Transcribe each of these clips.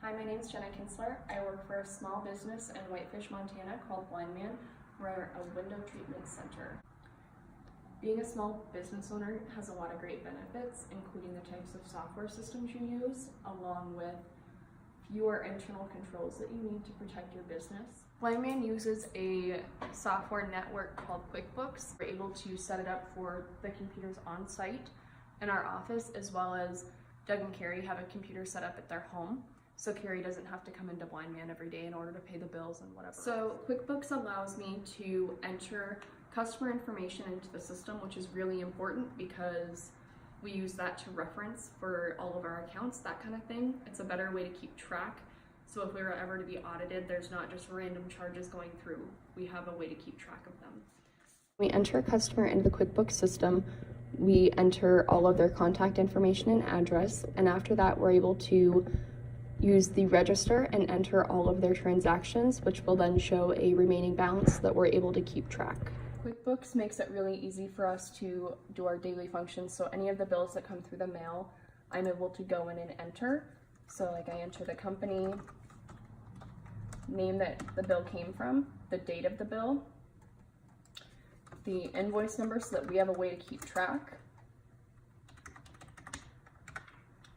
Hi, my name is Jenna Kintzler. I work for a small business in Whitefish, Montana called Blind Man. We're a window treatment center. Being a small business owner has a lot of great benefits, including the types of software systems you use, along with fewer internal controls that you need to protect your business. Blind Man uses a software network called QuickBooks. We're able to set it up for the computers on site in our office, as well as Doug and Carrie have a computer set up at their home, so Carrie doesn't have to come into Blind Man every day in order to pay the bills and whatever. So QuickBooks allows me to enter customer information into the system, which is really important because we use that to reference for all of our accounts, that kind of thing. It's a better way to keep track. So if we were ever to be audited, there's not just random charges going through. We have a way to keep track of them. We enter a customer into the QuickBooks system. We enter all of their contact information and address, and after that we're able to use the register and enter all of their transactions, which will then show a remaining balance that we're able to keep track. QuickBooks makes it really easy for us to do our daily functions, so any of the bills that come through the mail, I'm able to go in and enter. So like I enter the company name that the bill came from, the date of the bill, the invoice number so that we have a way to keep track,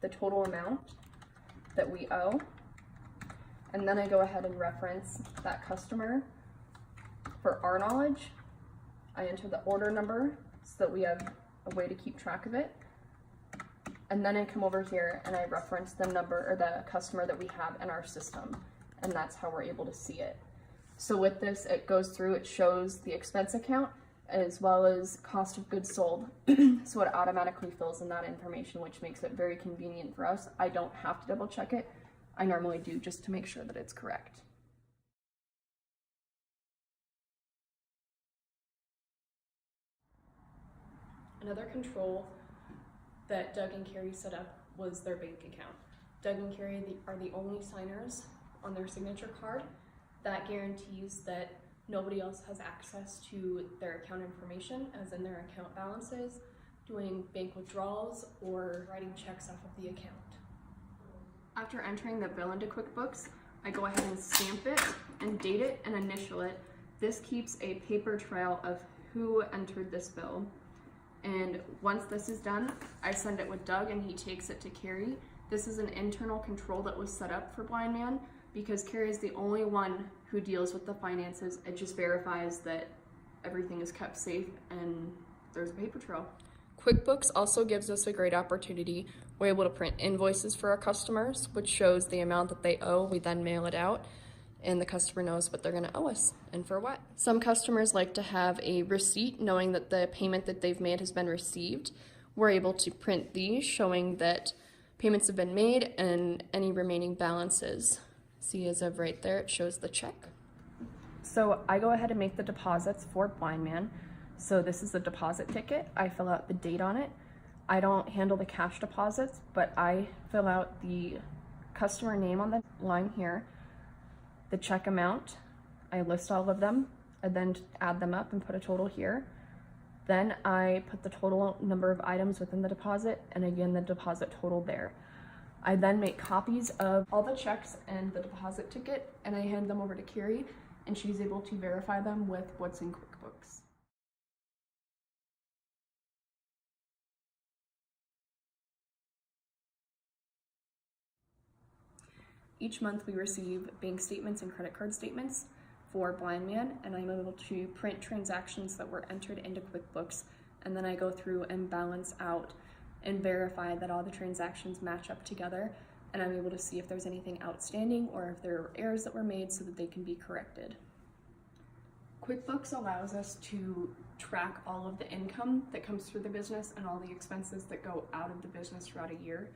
the total amount that we owe, and then I go ahead and reference that customer for our knowledge. I enter the order number so that we have a way to keep track of it, and then I come over here and I reference the number or the customer that we have in our system, and that's how we're able to see it. So with this, it goes through, it shows the expense account as well as cost of goods sold. So it automatically fills in that information, which makes it very convenient for us. I don't have to double check it. I normally do, just to make sure that it's correct. Another control that Doug and Carrie set up was their bank account. Doug and Carrie are the only signers on their signature card. That guarantees that nobody else has access to their account information, as in their account balances, doing bank withdrawals, or writing checks off of the account. After entering the bill into QuickBooks, I go ahead and stamp it and date it and initial it. This keeps a paper trail of who entered this bill. And once this is done, I send it with Doug and he takes it to Carrie. This is an internal control that was set up for Blind Man because Carrie is the only one who deals with the finances. It just verifies that everything is kept safe and there's a paper trail. QuickBooks also gives us a great opportunity. We're able to print invoices for our customers, which shows the amount that they owe. We then mail it out and the customer knows what they're gonna owe us and for what. Some customers like to have a receipt knowing that the payment that they've made has been received. We're able to print these showing that payments have been made and any remaining balances. See, as of right there, it shows the check. So I go ahead and make the deposits for Blind Man. So this is the deposit ticket. I fill out the date on it. I don't handle the cash deposits, but I fill out the customer name on the line here, the check amount. I list all of them and then add them up and put a total here. Then I put the total number of items within the deposit and again the deposit total there. I then make copies of all the checks and the deposit ticket and I hand them over to Carrie and she's able to verify them with what's in QuickBooks. Each month we receive bank statements and credit card statements for Blind Man, and I'm able to print transactions that were entered into QuickBooks, and then I go through and balance out and verify that all the transactions match up together, and I'm able to see if there's anything outstanding or if there are errors that were made so that they can be corrected. QuickBooks allows us to track all of the income that comes through the business and all the expenses that go out of the business throughout a year.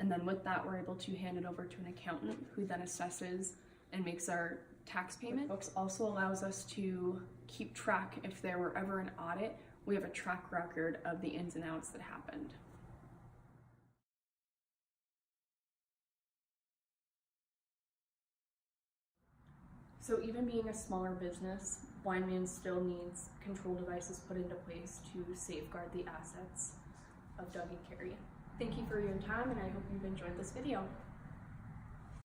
And then with that, we're able to hand it over to an accountant who then assesses and makes our tax payment. QuickBooks also allows us to keep track if there were ever an audit. We have a track record of the ins and outs that happened. So even being a smaller business, Blind Man still needs control devices put into place to safeguard the assets of Doug and Carrie. Thank you for your time, and I hope you've enjoyed this video.